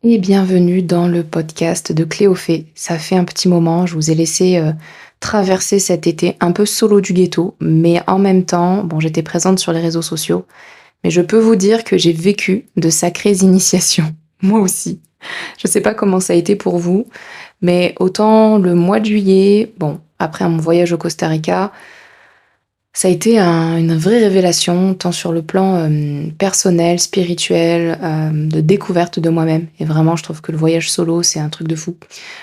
Et bienvenue dans le podcast de Cléophée. Ça fait un petit moment, je vous ai laissé traverser cet été un peu solo du ghetto, mais en même temps, bon, j'étais présente sur les réseaux sociaux, mais je peux vous dire que j'ai vécu de sacrées initiations. Moi aussi. Je sais pas comment ça a été pour vous, mais autant le mois de juillet, bon, après mon voyage au Costa Rica, ça a été une vraie révélation, tant sur le plan personnel, spirituel, de découverte de moi-même. Et vraiment, je trouve que le voyage solo, c'est un truc de fou.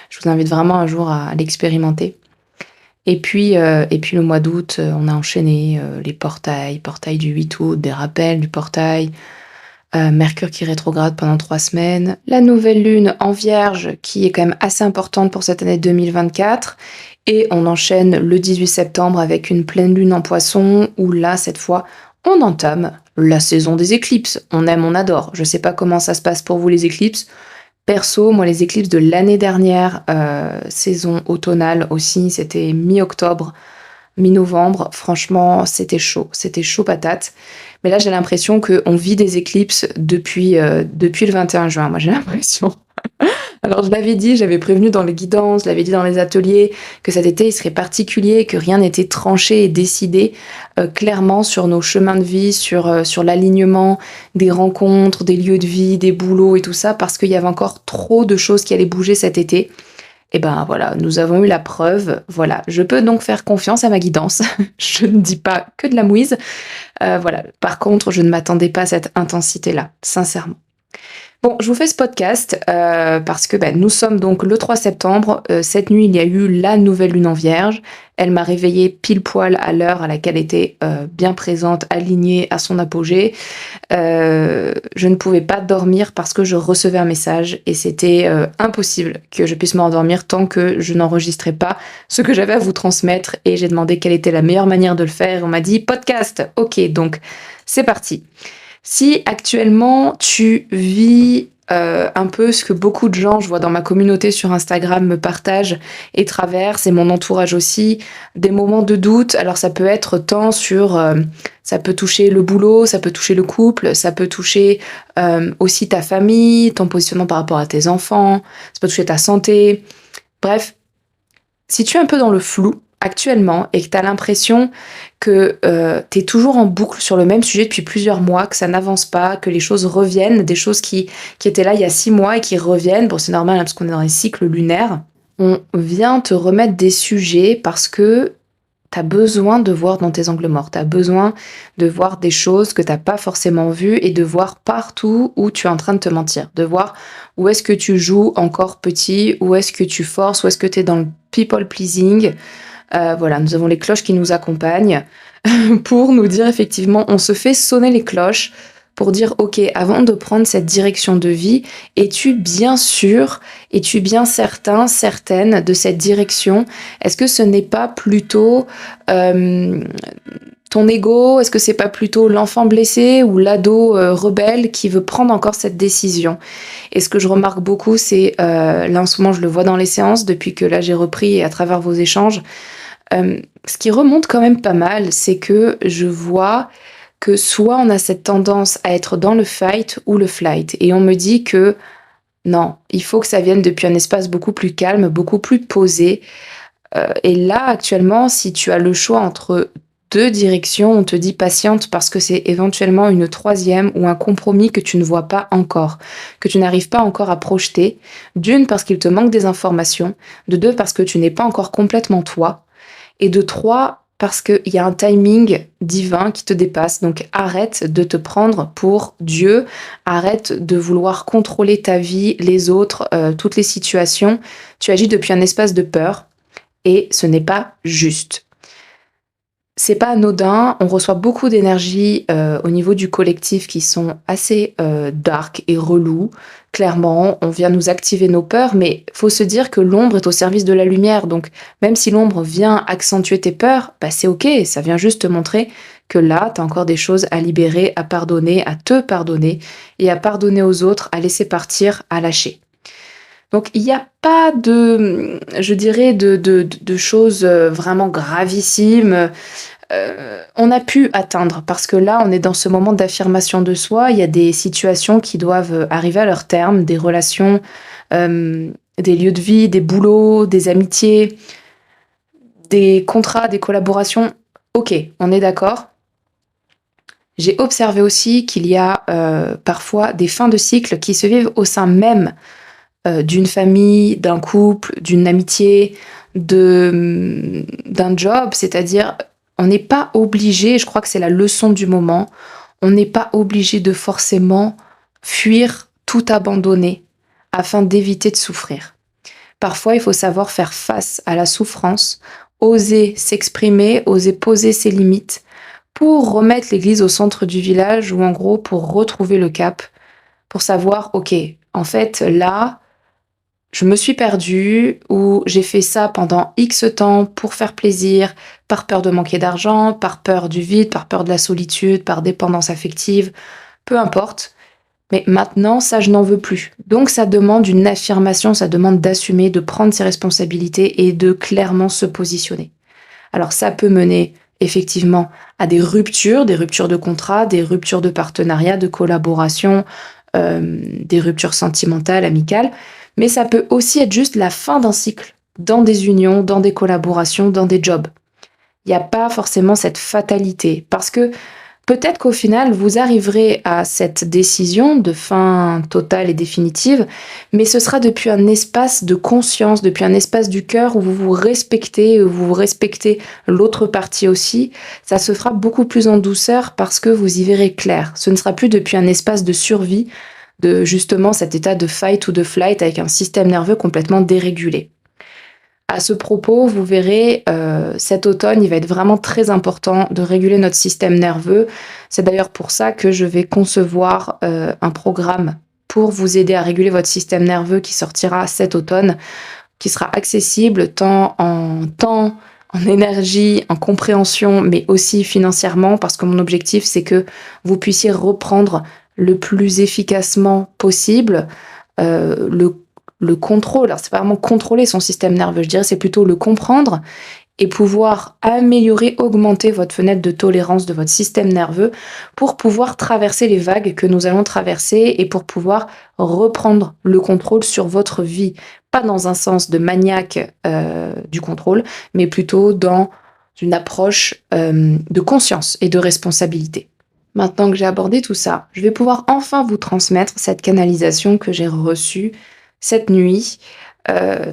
Je vous invite vraiment un jour à l'expérimenter. Et puis le mois d'août, on a enchaîné les portails, portail du 8 août, des rappels du portail, Mercure qui rétrograde pendant 3 semaines, la nouvelle lune en Vierge qui est quand même assez importante pour cette année 2024, et on enchaîne le 18 septembre avec une pleine lune en Poisson où là, cette fois, on entame la saison des éclipses. On aime, on adore. Je sais pas comment ça se passe pour vous les éclipses. Perso, moi les éclipses de l'année dernière, saison automnale aussi, c'était mi-octobre, mi-novembre. Franchement, c'était chaud patate. Mais là, j'ai l'impression qu'on vit des éclipses depuis le 21 juin. Moi, j'ai l'impression. Alors, je l'avais dit, j'avais prévenu dans les guidances, je l'avais dit dans les ateliers, que cet été, il serait particulier, que rien n'était tranché et décidé clairement sur nos chemins de vie, sur l'alignement des rencontres, des lieux de vie, des boulots et tout ça, parce qu'il y avait encore trop de choses qui allaient bouger cet été. Et ben voilà, nous avons eu la preuve. Voilà, je peux donc faire confiance à ma guidance. Je ne dis pas que de la mouise. Voilà. Par contre, je ne m'attendais pas à cette intensité-là, sincèrement. Bon, je vous fais ce podcast parce que nous sommes donc le 3 septembre. Cette nuit, il y a eu la nouvelle lune en Vierge. Elle m'a réveillée pile poil à l'heure à laquelle elle était bien présente, alignée à son apogée. Je ne pouvais pas dormir parce que je recevais un message et c'était impossible que je puisse m'endormir tant que je n'enregistrais pas ce que j'avais à vous transmettre, et j'ai demandé quelle était la meilleure manière de le faire. On m'a dit podcast. Ok, donc c'est parti. Si actuellement tu vis un peu ce que beaucoup de gens, je vois dans ma communauté sur Instagram, me partagent et traversent, et mon entourage aussi, des moments de doute, alors ça peut être tant sur... ça peut toucher le boulot, ça peut toucher le couple, ça peut toucher aussi ta famille, ton positionnement par rapport à tes enfants, ça peut toucher ta santé. Bref, si tu es un peu dans le flou actuellement et que tu as l'impression que tu es toujours en boucle sur le même sujet depuis plusieurs mois, que ça n'avance pas, que les choses reviennent, des choses qui étaient là il y a 6 mois et qui reviennent, bon c'est normal hein, parce qu'on est dans les cycles lunaires, on vient te remettre des sujets parce que tu as besoin de voir dans tes angles morts, tu as besoin de voir des choses que tu n'as pas forcément vues et de voir partout où tu es en train de te mentir, de voir où est-ce que tu joues encore petit, où est-ce que tu forces, où est-ce que tu es dans le people pleasing. Voilà, nous avons les cloches qui nous accompagnent pour nous dire effectivement, on se fait sonner les cloches pour dire ok, avant de prendre cette direction de vie, es-tu bien sûr, es-tu bien certain, certaine de cette direction? Est-ce que ce n'est pas plutôt ton ego? Est-ce que c'est pas plutôt l'enfant blessé ou l'ado rebelle qui veut prendre encore cette décision? Et ce que je remarque beaucoup, c'est là en ce moment, je le vois dans les séances depuis que là j'ai repris et à travers vos échanges. Ce qui remonte quand même pas mal, c'est que je vois que soit on a cette tendance à être dans le fight ou le flight. Et on me dit que non, il faut que ça vienne depuis un espace beaucoup plus calme, beaucoup plus posé. Et là, actuellement, si tu as le choix entre deux directions, on te dit patiente parce que c'est éventuellement une troisième ou un compromis que tu ne vois pas encore, que tu n'arrives pas encore à projeter. D'une, parce qu'il te manque des informations. De deux, parce que tu n'es pas encore complètement toi. Et de trois, parce qu'il y a un timing divin qui te dépasse. Donc arrête de te prendre pour Dieu, arrête de vouloir contrôler ta vie, les autres, toutes les situations. Tu agis depuis un espace de peur et ce n'est pas juste. C'est pas anodin, on reçoit beaucoup d'énergie au niveau du collectif qui sont assez dark et relous. Clairement, on vient nous activer nos peurs, mais faut se dire que l'ombre est au service de la lumière. Donc, même si l'ombre vient accentuer tes peurs, c'est ok, ça vient juste te montrer que là, tu as encore des choses à libérer, à pardonner, à te pardonner et à pardonner aux autres, à laisser partir, à lâcher. Donc il n'y a pas de, je dirais, de choses vraiment gravissimes. on a pu atteindre parce que là, on est dans ce moment d'affirmation de soi. Il y a des situations qui doivent arriver à leur terme, des relations, des lieux de vie, des boulots, des amitiés, des contrats, des collaborations. OK, on est d'accord. J'ai observé aussi qu'il y a, parfois des fins de cycle qui se vivent au sein même, d'une famille, d'un couple, d'une amitié, d'un job. C'est-à-dire, on n'est pas obligé, je crois que c'est la leçon du moment, on n'est pas obligé de forcément fuir, tout abandonner afin d'éviter de souffrir. Parfois, il faut savoir faire face à la souffrance, oser s'exprimer, oser poser ses limites pour remettre l'église au centre du village ou en gros pour retrouver le cap, pour savoir, OK, en fait, là, je me suis perdue ou j'ai fait ça pendant X temps pour faire plaisir, par peur de manquer d'argent, par peur du vide, par peur de la solitude, par dépendance affective, peu importe. Mais maintenant, ça, je n'en veux plus. Donc, ça demande une affirmation, ça demande d'assumer, de prendre ses responsabilités et de clairement se positionner. Alors, ça peut mener effectivement à des ruptures de contrat, des ruptures de partenariat, de collaboration, des ruptures sentimentales, amicales. Mais ça peut aussi être juste la fin d'un cycle dans des unions, dans des collaborations, dans des jobs. Il n'y a pas forcément cette fatalité parce que peut-être qu'au final, vous arriverez à cette décision de fin totale et définitive, mais ce sera depuis un espace de conscience, depuis un espace du cœur où vous respectez l'autre partie aussi. Ça se fera beaucoup plus en douceur parce que vous y verrez clair. Ce ne sera plus depuis un espace de survie, de justement cet état de fight ou de flight avec un système nerveux complètement dérégulé. À ce propos, vous verrez, cet automne, il va être vraiment très important de réguler notre système nerveux. C'est d'ailleurs pour ça que je vais concevoir, un programme pour vous aider à réguler votre système nerveux qui sortira cet automne, qui sera accessible tant en temps, en énergie, en compréhension, mais aussi financièrement parce que mon objectif, c'est que vous puissiez reprendre le plus efficacement possible, le contrôle. Alors c'est pas vraiment contrôler son système nerveux, je dirais c'est plutôt le comprendre et pouvoir améliorer, augmenter votre fenêtre de tolérance de votre système nerveux pour pouvoir traverser les vagues que nous allons traverser et pour pouvoir reprendre le contrôle sur votre vie. Pas dans un sens de maniaque du contrôle, mais plutôt dans une approche de conscience et de responsabilité. Maintenant que j'ai abordé tout ça, je vais pouvoir enfin vous transmettre cette canalisation que j'ai reçue cette nuit.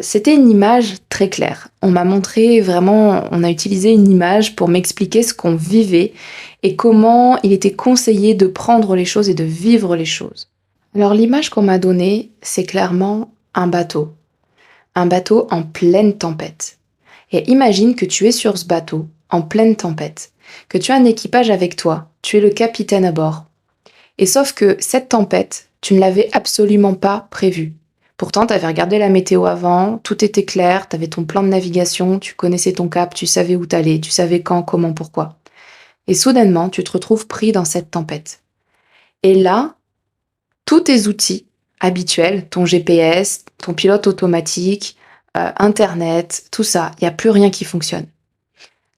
C'était une image très claire. On m'a montré vraiment, on a utilisé une image pour m'expliquer ce qu'on vivait et comment il était conseillé de prendre les choses et de vivre les choses. Alors l'image qu'on m'a donnée, c'est clairement un bateau en pleine tempête. Et imagine que tu es sur ce bateau, en pleine tempête, que tu as un équipage avec toi, tu es le capitaine à bord. Et sauf que cette tempête, tu ne l'avais absolument pas prévue. Pourtant, tu avais regardé la météo avant, tout était clair, tu avais ton plan de navigation, tu connaissais ton cap, tu savais où t'allais, tu savais quand, comment, pourquoi. Et soudainement, tu te retrouves pris dans cette tempête. Et là, tous tes outils habituels, ton GPS, ton pilote automatique, Internet, tout ça, il n'y a plus rien qui fonctionne.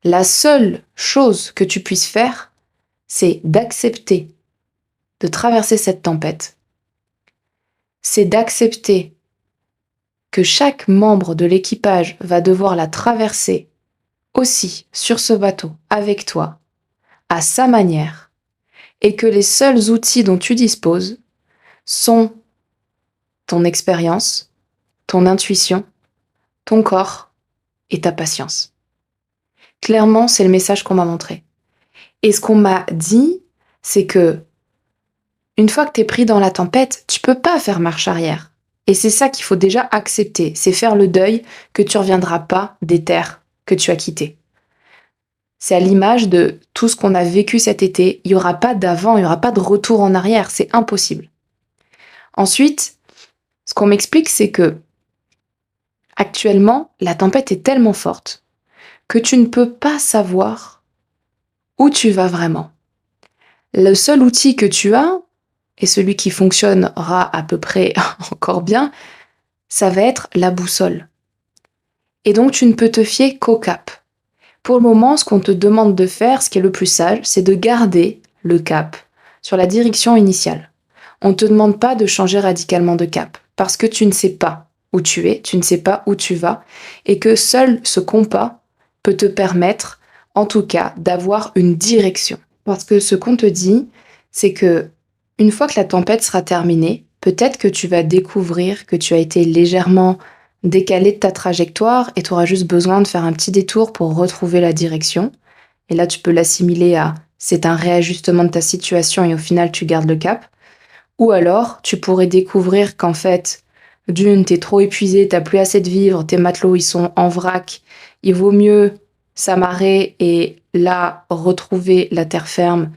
La seule chose que tu puisses faire, c'est d'accepter de traverser cette tempête. C'est d'accepter que chaque membre de l'équipage va devoir la traverser aussi sur ce bateau avec toi, à sa manière, et que les seuls outils dont tu disposes sont ton expérience, ton intuition, ton corps et ta patience. Clairement, c'est le message qu'on m'a montré. Et ce qu'on m'a dit, c'est que une fois que tu es pris dans la tempête, tu peux pas faire marche arrière. Et c'est ça qu'il faut déjà accepter, c'est faire le deuil que tu reviendras pas des terres que tu as quittées. C'est à l'image de tout ce qu'on a vécu cet été, il n'y aura pas d'avant, il n'y aura pas de retour en arrière, c'est impossible. Ensuite, ce qu'on m'explique, c'est que actuellement, la tempête est tellement forte que tu ne peux pas savoir où tu vas vraiment. Le seul outil que tu as, et celui qui fonctionnera à peu près encore bien, ça va être la boussole. Et donc tu ne peux te fier qu'au cap. Pour le moment, ce qu'on te demande de faire, ce qui est le plus sage, c'est de garder le cap sur la direction initiale. On ne te demande pas de changer radicalement de cap parce que tu ne sais pas où tu es, tu ne sais pas où tu vas et que seul ce compas peut te permettre, en tout cas, d'avoir une direction. Parce que ce qu'on te dit, c'est que une fois que la tempête sera terminée, peut-être que tu vas découvrir que tu as été légèrement décalé de ta trajectoire et tu auras juste besoin de faire un petit détour pour retrouver la direction. Et là, tu peux l'assimiler à c'est un réajustement de ta situation et au final, tu gardes le cap. Ou alors, tu pourrais découvrir qu'en fait, d'une, t'es trop épuisé, t'as plus assez de vivre, tes matelots, ils sont en vrac. Il vaut mieux s'amarrer et là, retrouver la terre ferme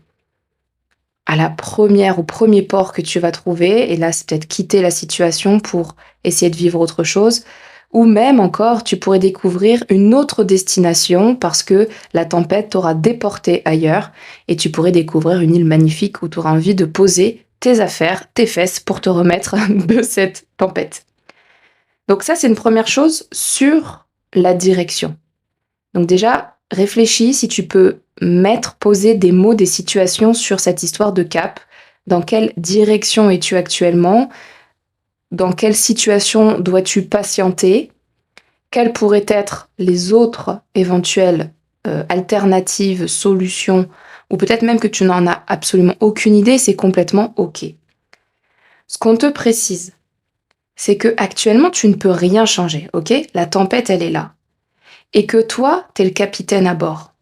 à la première, au premier port que tu vas trouver. Et là, c'est peut-être quitter la situation pour essayer de vivre autre chose. Ou même encore, tu pourrais découvrir une autre destination parce que la tempête t'aura déporté ailleurs et tu pourrais découvrir une île magnifique où tu auras envie de poser tes affaires, tes fesses pour te remettre de cette tempête. Donc ça, c'est une première chose sur la direction. Donc déjà, réfléchis si tu peux poser des mots, des situations sur cette histoire de cap. Dans quelle direction es-tu actuellement? Dans quelle situation dois-tu patienter? Quelles pourraient être les autres éventuelles alternatives, solutions, ou peut-être même que tu n'en as absolument aucune idée, c'est complètement OK. Ce qu'on te précise, c'est que actuellement tu ne peux rien changer, OK? La tempête, elle est là. Et que toi, tu es le capitaine à bord.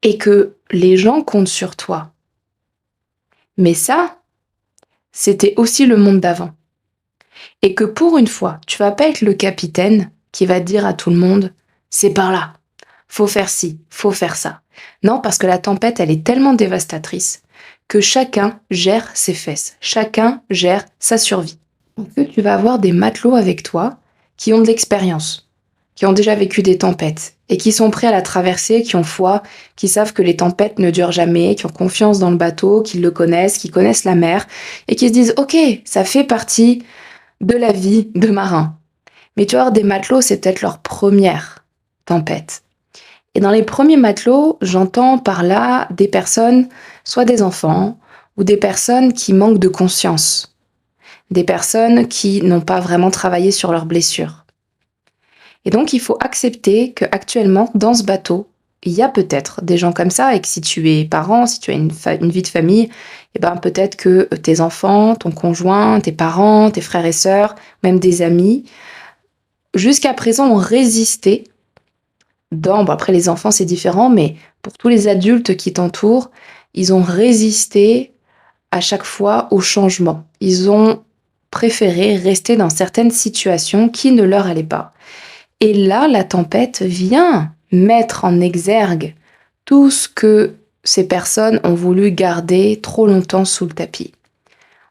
Et que les gens comptent sur toi. Mais ça, c'était aussi le monde d'avant. Et que pour une fois, tu vas pas être le capitaine qui va dire à tout le monde, c'est par là, faut faire ci, faut faire ça. Non, parce que la tempête, elle est tellement dévastatrice que chacun gère ses fesses, chacun gère sa survie. Donc tu vas avoir des matelots avec toi qui ont de l'expérience, qui ont déjà vécu des tempêtes et qui sont prêts à la traverser, qui ont foi, qui savent que les tempêtes ne durent jamais, qui ont confiance dans le bateau, qui le connaissent, qui connaissent la mer et qui se disent OK, ça fait partie de la vie de marin. Mais tu vois, des matelots, c'est peut-être leur première tempête. Et dans les premiers matelots, j'entends par là des personnes, soit des enfants, ou des personnes qui manquent de conscience, des personnes qui n'ont pas vraiment travaillé sur leurs blessures. Et donc, il faut accepter qu'actuellement, dans ce bateau, il y a peut-être des gens comme ça, et que si tu es parent, si tu as une vie de famille, eh ben, peut-être que tes enfants, ton conjoint, tes parents, tes frères et sœurs, même des amis, jusqu'à présent ont résisté bon, après les enfants c'est différent, mais pour tous les adultes qui t'entourent, ils ont résisté à chaque fois au changement. Ils ont préféré rester dans certaines situations qui ne leur allaient pas. Et là, la tempête vient mettre en exergue tout ce que ces personnes ont voulu garder trop longtemps sous le tapis.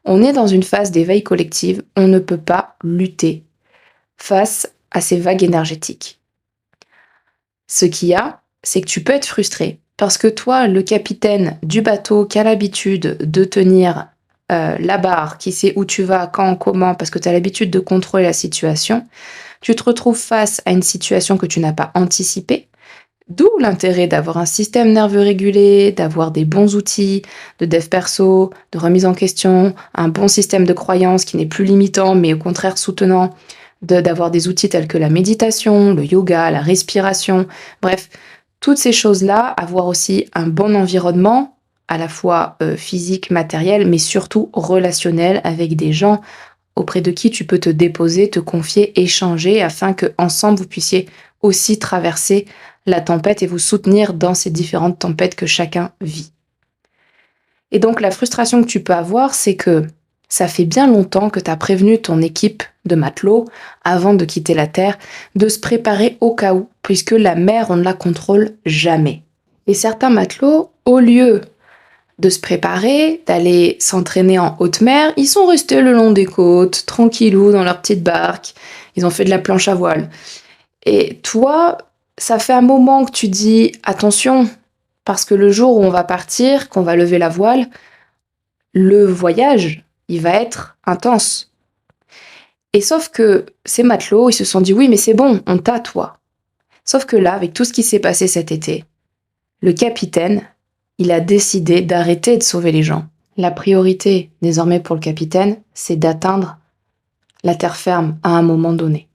On est dans une phase d'éveil collective, on ne peut pas lutter face à ces vagues énergétiques. Ce qu'il y a, c'est que tu peux être frustré parce que toi, le capitaine du bateau qui a l'habitude de tenir la barre, qui sait où tu vas, quand, comment, parce que tu as l'habitude de contrôler la situation, tu te retrouves face à une situation que tu n'as pas anticipée. D'où l'intérêt d'avoir un système nerveux régulé, d'avoir des bons outils de dev perso, de remise en question, un bon système de croyance qui n'est plus limitant mais au contraire soutenant, d'avoir des outils tels que la méditation, le yoga, la respiration, bref, toutes ces choses-là, avoir aussi un bon environnement, à la fois physique, matériel, mais surtout relationnel avec des gens auprès de qui tu peux te déposer, te confier, échanger, afin que ensemble vous puissiez aussi traverser la tempête et vous soutenir dans ces différentes tempêtes que chacun vit. Et donc la frustration que tu peux avoir, c'est que ça fait bien longtemps que tu as prévenu ton équipe de matelots, avant de quitter la Terre, de se préparer au cas où, puisque la mer, on ne la contrôle jamais. Et certains matelots, au lieu de se préparer, d'aller s'entraîner en haute mer, ils sont restés le long des côtes, tranquillou, dans leur petite barque, ils ont fait de la planche à voile. Et toi, ça fait un moment que tu dis « Attention !» parce que le jour où on va partir, qu'on va lever la voile, le voyage, il va être intense. Et sauf que ces matelots, ils se sont dit « Oui, mais c'est bon, on t'a, toi. » Sauf que là, avec tout ce qui s'est passé cet été, le capitaine, il a décidé d'arrêter de sauver les gens. La priorité, désormais pour le capitaine, c'est d'atteindre la terre ferme à un moment donné.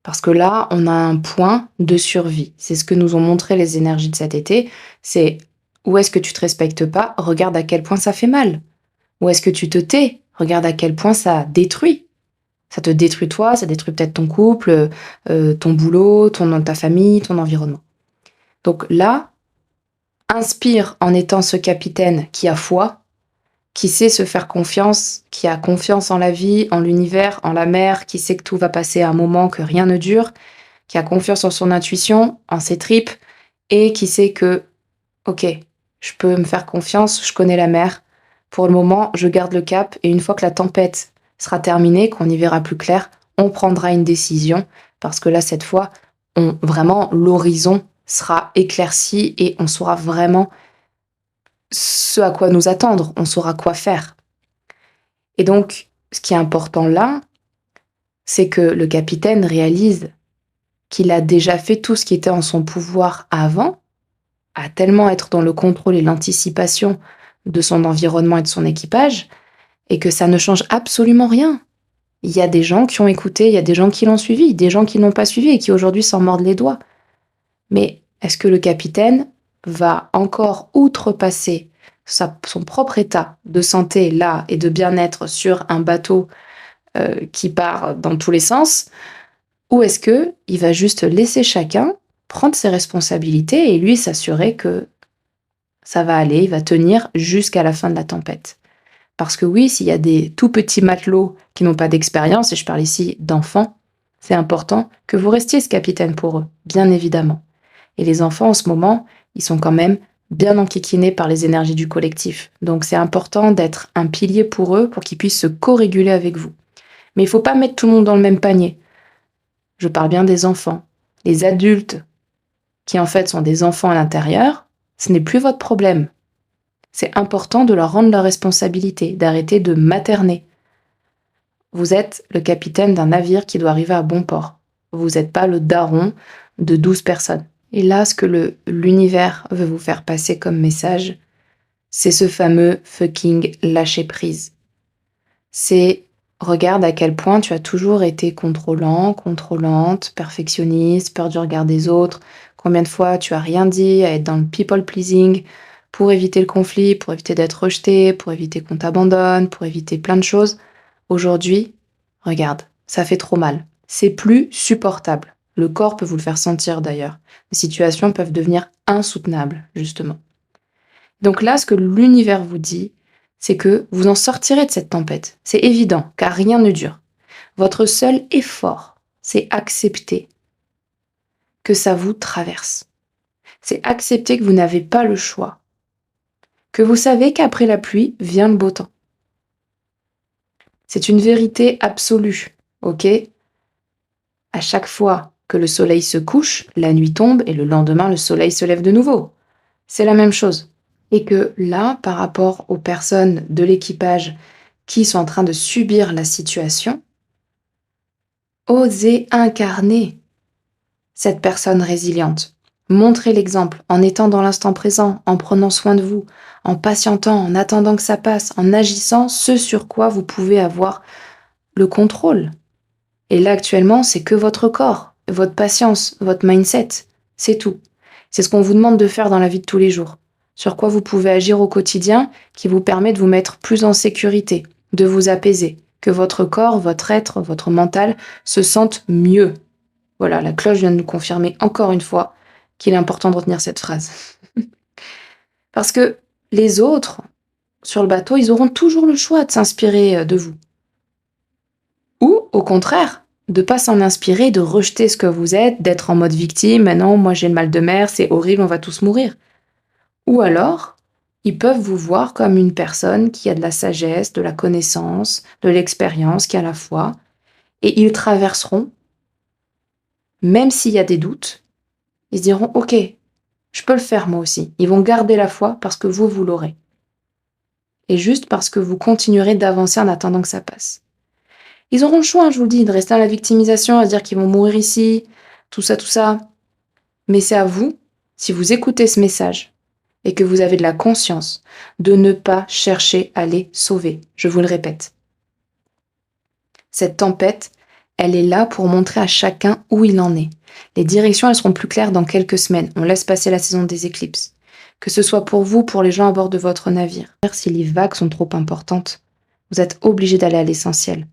Parce que là, on a un point de survie. C'est ce que nous ont montré les énergies de cet été. C'est où est-ce que tu te respectes pas, regarde à quel point ça fait mal. Où est-ce que tu te tais, regarde à quel point ça détruit. Ça te détruit toi, ça détruit peut-être ton couple, ton boulot, ta famille, ton environnement. Donc là, inspire en étant ce capitaine qui a foi, qui sait se faire confiance, qui a confiance en la vie, en l'univers, en la mer, qui sait que tout va passer à un moment, que rien ne dure, qui a confiance en son intuition, en ses tripes, et qui sait que, ok, je peux me faire confiance, je connais la mer. Pour le moment, je garde le cap, et une fois que la tempête sera terminée, qu'on y verra plus clair, on prendra une décision, parce que là, cette fois, vraiment, l'horizon sera éclairci et on saura vraiment ce à quoi nous attendre, on saura quoi faire. Et donc, ce qui est important là, c'est que le capitaine réalise qu'il a déjà fait tout ce qui était en son pouvoir avant, à tellement être dans le contrôle et l'anticipation de son environnement et de son équipage, et que ça ne change absolument rien. Il y a des gens qui ont écouté, il y a des gens qui l'ont suivi, des gens qui n'ont pas suivi et qui aujourd'hui s'en mordent les doigts. Mais est-ce que le capitaine va encore outrepasser son propre état de santé là et de bien-être sur un bateau qui part dans tous les sens, ou est-ce que il va juste laisser chacun prendre ses responsabilités et lui s'assurer que ça va aller, il va tenir jusqu'à la fin de la tempête? Parce que oui, s'il y a des tout petits matelots qui n'ont pas d'expérience, et je parle ici d'enfants, c'est important que vous restiez ce capitaine pour eux, bien évidemment. Et les enfants, en ce moment, ils sont quand même bien enquiquinés par les énergies du collectif. Donc c'est important d'être un pilier pour eux, pour qu'ils puissent se co-réguler avec vous. Mais il ne faut pas mettre tout le monde dans le même panier. Je parle bien des enfants. Les adultes, qui en fait sont des enfants à l'intérieur, ce n'est plus votre problème. C'est important de leur rendre leur responsabilité, d'arrêter de materner. Vous êtes le capitaine d'un navire qui doit arriver à bon port. Vous n'êtes pas le daron de 12 personnes. Et là, ce que l'univers veut vous faire passer comme message, c'est ce fameux fucking lâcher prise. C'est regarde à quel point tu as toujours été contrôlant, contrôlante, perfectionniste, peur du regard des autres, combien de fois tu as rien dit à être dans le people pleasing pour éviter le conflit, pour éviter d'être rejeté, pour éviter qu'on t'abandonne, pour éviter plein de choses. Aujourd'hui, regarde, ça fait trop mal. C'est plus supportable. Le corps peut vous le faire sentir d'ailleurs. Les situations peuvent devenir insoutenables, justement. Donc là, ce que l'univers vous dit, c'est que vous en sortirez de cette tempête. C'est évident, car rien ne dure. Votre seul effort, c'est accepter que ça vous traverse. C'est accepter que vous n'avez pas le choix. Que vous savez qu'après la pluie vient le beau temps. C'est une vérité absolue, ok? À chaque fois que le soleil se couche, la nuit tombe et le lendemain le soleil se lève de nouveau. C'est la même chose. Et que là, par rapport aux personnes de l'équipage qui sont en train de subir la situation, osez incarner cette personne résiliente. Montrez l'exemple en étant dans l'instant présent, en prenant soin de vous, en patientant, en attendant que ça passe, en agissant ce sur quoi vous pouvez avoir le contrôle. Et là, actuellement, c'est que votre corps, votre patience, votre mindset. C'est tout. C'est ce qu'on vous demande de faire dans la vie de tous les jours. Sur quoi vous pouvez agir au quotidien qui vous permet de vous mettre plus en sécurité, de vous apaiser, que votre corps, votre être, votre mental se sentent mieux. Voilà, la cloche vient de nous confirmer encore une fois qu'il est important de retenir cette phrase. Parce que les autres, sur le bateau, ils auront toujours le choix de s'inspirer de vous. Ou, au contraire, de pas s'en inspirer, de rejeter ce que vous êtes, d'être en mode victime, mais non, moi j'ai le mal de mer, c'est horrible, on va tous mourir. Ou alors, ils peuvent vous voir comme une personne qui a de la sagesse, de la connaissance, de l'expérience, qui a la foi, et ils traverseront, même s'il y a des doutes, ils se diront « Ok, je peux le faire moi aussi ». Ils vont garder la foi parce que vous l'aurez. Et juste parce que vous continuerez d'avancer en attendant que ça passe. Ils auront le choix, je vous le dis, de rester dans la victimisation, à se dire qu'ils vont mourir ici, tout ça, Mais c'est à vous, si vous écoutez ce message et que vous avez de la conscience, de ne pas chercher à les sauver. Je vous le répète. Cette tempête, elle est là pour montrer à chacun où il en est. Les directions, elles seront plus claires dans quelques semaines. On laisse passer la saison des éclipses. Que ce soit pour vous, pour les gens à bord de votre navire. Si les vagues sont trop importantes, vous êtes obligé d'aller à l'essentiel.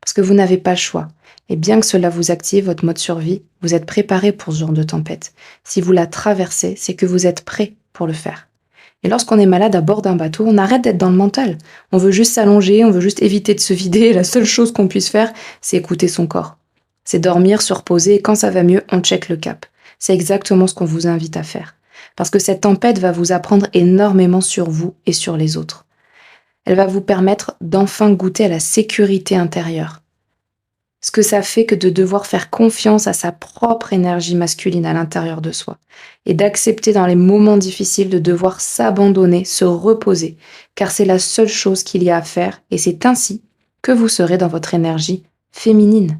Parce que vous n'avez pas le choix. Et bien que cela vous active votre mode survie, vous êtes préparé pour ce genre de tempête. Si vous la traversez, c'est que vous êtes prêt pour le faire. Et lorsqu'on est malade à bord d'un bateau, on arrête d'être dans le mental. On veut juste s'allonger, on veut juste éviter de se vider. Et la seule chose qu'on puisse faire, c'est écouter son corps. C'est dormir, se reposer, et quand ça va mieux, on check le cap. C'est exactement ce qu'on vous invite à faire. Parce que cette tempête va vous apprendre énormément sur vous et sur les autres. Elle va vous permettre d'enfin goûter à la sécurité intérieure. Ce que ça fait que de devoir faire confiance à sa propre énergie masculine à l'intérieur de soi et d'accepter dans les moments difficiles de devoir s'abandonner, se reposer, car c'est la seule chose qu'il y a à faire et c'est ainsi que vous serez dans votre énergie féminine.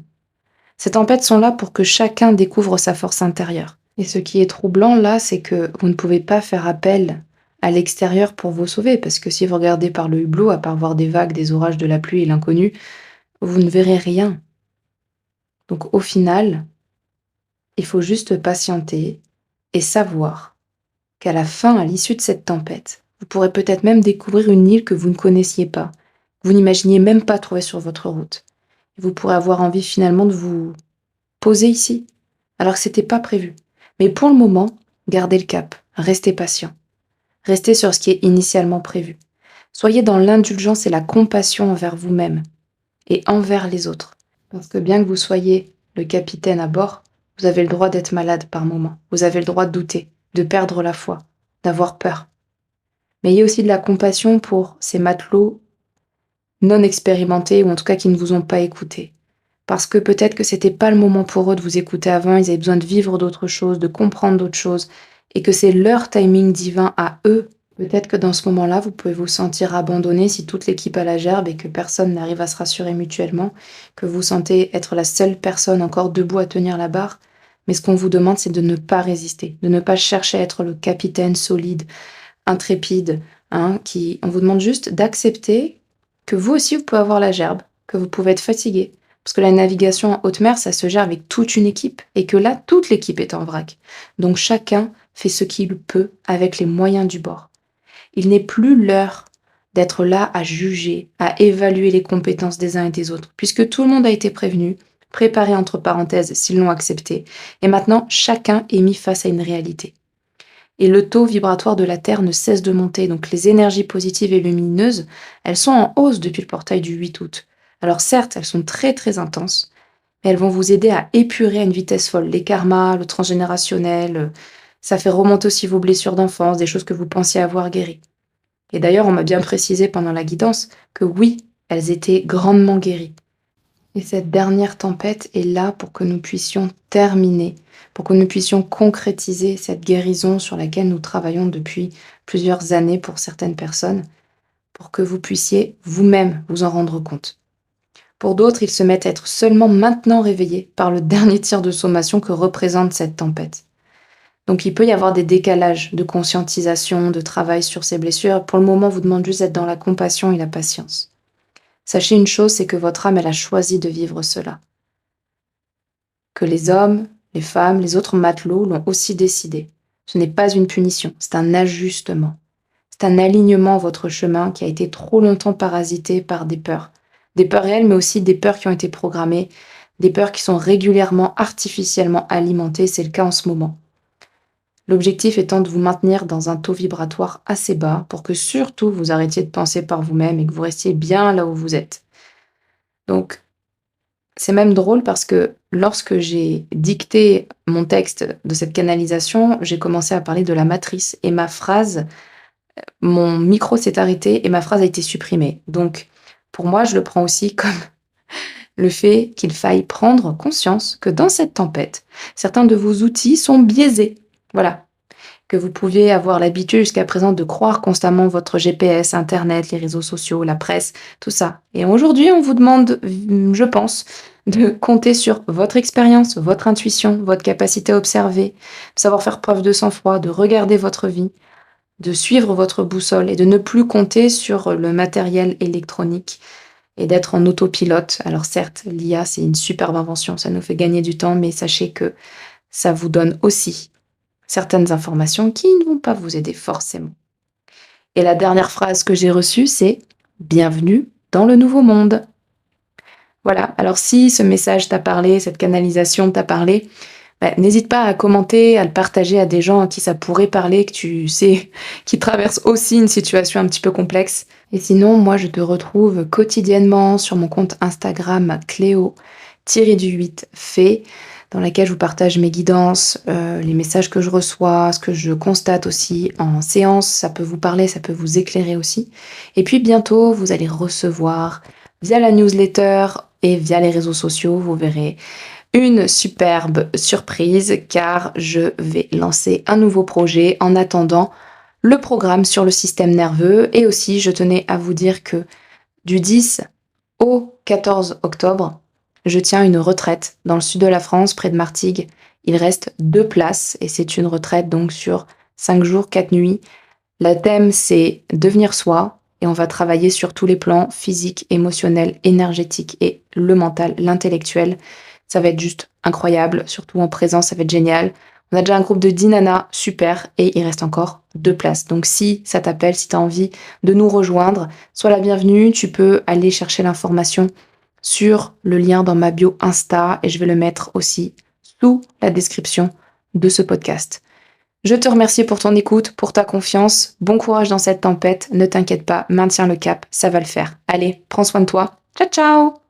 Ces tempêtes sont là pour que chacun découvre sa force intérieure. Et ce qui est troublant là, c'est que vous ne pouvez pas faire appel à l'extérieur pour vous sauver, parce que si vous regardez par le hublot, à part voir des vagues, des orages, de la pluie et l'inconnu, vous ne verrez rien. Donc au final, il faut juste patienter et savoir qu'à la fin, à l'issue de cette tempête, vous pourrez peut-être même découvrir une île que vous ne connaissiez pas, que vous n'imaginiez même pas trouver sur votre route. Et vous pourrez avoir envie finalement de vous poser ici, alors que c'était pas prévu. Mais pour le moment, gardez le cap, restez patient, restez sur ce qui est initialement prévu. Soyez dans l'indulgence et la compassion envers vous-même et envers les autres. Parce que bien que vous soyez le capitaine à bord, vous avez le droit d'être malade par moment. Vous avez le droit de douter, de perdre la foi, d'avoir peur. Mais ayez aussi de la compassion pour ces matelots non expérimentés ou en tout cas qui ne vous ont pas écouté. Parce que peut-être que c'était pas le moment pour eux de vous écouter avant, ils avaient besoin de vivre d'autres choses, de comprendre d'autres choses, et que c'est leur timing divin à eux. Peut-être que dans ce moment-là, vous pouvez vous sentir abandonné si toute l'équipe a la gerbe et que personne n'arrive à se rassurer mutuellement, que vous sentez être la seule personne encore debout à tenir la barre. Mais ce qu'on vous demande, c'est de ne pas résister, de ne pas chercher à être le capitaine solide, intrépide, on vous demande juste d'accepter que vous aussi, vous pouvez avoir la gerbe, que vous pouvez être fatigué. Parce que la navigation en haute mer, ça se gère avec toute une équipe, et que là, toute l'équipe est en vrac. Donc chacun fait ce qu'il peut avec les moyens du bord. Il n'est plus l'heure d'être là à juger, à évaluer les compétences des uns et des autres, puisque tout le monde a été prévenu, préparé entre parenthèses s'ils l'ont accepté, et maintenant chacun est mis face à une réalité. Et le taux vibratoire de la Terre ne cesse de monter, donc les énergies positives et lumineuses, elles sont en hausse depuis le portail du 8 août. Alors certes, elles sont très très intenses, mais elles vont vous aider à épurer à une vitesse folle les karmas, le transgénérationnel, ça fait remonter aussi vos blessures d'enfance, des choses que vous pensiez avoir guéries. Et d'ailleurs, on m'a bien précisé pendant la guidance que oui, elles étaient grandement guéries. Et cette dernière tempête est là pour que nous puissions terminer, pour que nous puissions concrétiser cette guérison sur laquelle nous travaillons depuis plusieurs années pour certaines personnes, pour que vous puissiez vous-même vous en rendre compte. Pour d'autres, ils se mettent à être seulement maintenant réveillés par le dernier tir de sommation que représente cette tempête. Donc il peut y avoir des décalages de conscientisation, de travail sur ces blessures. Pour le moment, on vous demande juste d'être dans la compassion et la patience. Sachez une chose, c'est que votre âme, elle a choisi de vivre cela. Que les hommes, les femmes, les autres matelots l'ont aussi décidé. Ce n'est pas une punition, c'est un ajustement. C'est un alignement à votre chemin qui a été trop longtemps parasité par des peurs. Des peurs réelles, mais aussi des peurs qui ont été programmées, des peurs qui sont régulièrement, artificiellement alimentées, c'est le cas en ce moment. L'objectif étant de vous maintenir dans un taux vibratoire assez bas pour que surtout vous arrêtiez de penser par vous-même et que vous restiez bien là où vous êtes. Donc, c'est même drôle parce que lorsque j'ai dicté mon texte de cette canalisation, j'ai commencé à parler de la matrice et mon micro s'est arrêté et ma phrase a été supprimée. Donc, pour moi, je le prends aussi comme le fait qu'il faille prendre conscience que dans cette tempête, certains de vos outils sont biaisés. Voilà. que vous pouviez avoir l'habitude jusqu'à présent de croire constamment votre GPS, internet, les réseaux sociaux, la presse, tout ça. Et aujourd'hui, on vous demande, je pense, de compter sur votre expérience, votre intuition, votre capacité à observer, de savoir faire preuve de sang-froid, de regarder votre vie, de suivre votre boussole et de ne plus compter sur le matériel électronique et d'être en autopilote. Alors certes, l'IA, c'est une superbe invention, ça nous fait gagner du temps, mais sachez que ça vous donne aussi certaines informations qui ne vont pas vous aider forcément. Et la dernière phrase que j'ai reçue, c'est bienvenue dans le nouveau monde. Voilà, alors si ce message t'a parlé, cette canalisation t'a parlé, n'hésite pas à commenter, à le partager à des gens à qui ça pourrait parler, que tu sais, qui traversent aussi une situation un petit peu complexe. Et sinon, moi, je te retrouve quotidiennement sur mon compte Instagram Cléo-8Fée, dans laquelle je vous partage mes guidances, les messages que je reçois, ce que je constate aussi en séance. Ça peut vous parler, ça peut vous éclairer aussi. Et puis bientôt, vous allez recevoir via la newsletter et via les réseaux sociaux, vous verrez une superbe surprise car je vais lancer un nouveau projet en attendant le programme sur le système nerveux. Et aussi, je tenais à vous dire que du 10 au 14 octobre, je tiens une retraite dans le sud de la France, près de Martigues. Il reste 2 places et c'est une retraite donc sur 5 jours, 4 nuits. Le thème, c'est devenir soi et on va travailler sur tous les plans physique, émotionnel, énergétique et le mental, l'intellectuel. Ça va être juste incroyable, surtout en présence, ça va être génial. On a déjà un groupe de 10 nanas, super, et il reste encore 2 places. Donc si ça t'appelle, si tu as envie de nous rejoindre, sois la bienvenue. Tu peux aller chercher l'information sur le lien dans ma bio Insta et je vais le mettre aussi sous la description de ce podcast. Je te remercie pour ton écoute, pour ta confiance. Bon courage dans cette tempête. Ne t'inquiète pas, maintiens le cap, ça va le faire. Allez, prends soin de toi. Ciao, ciao!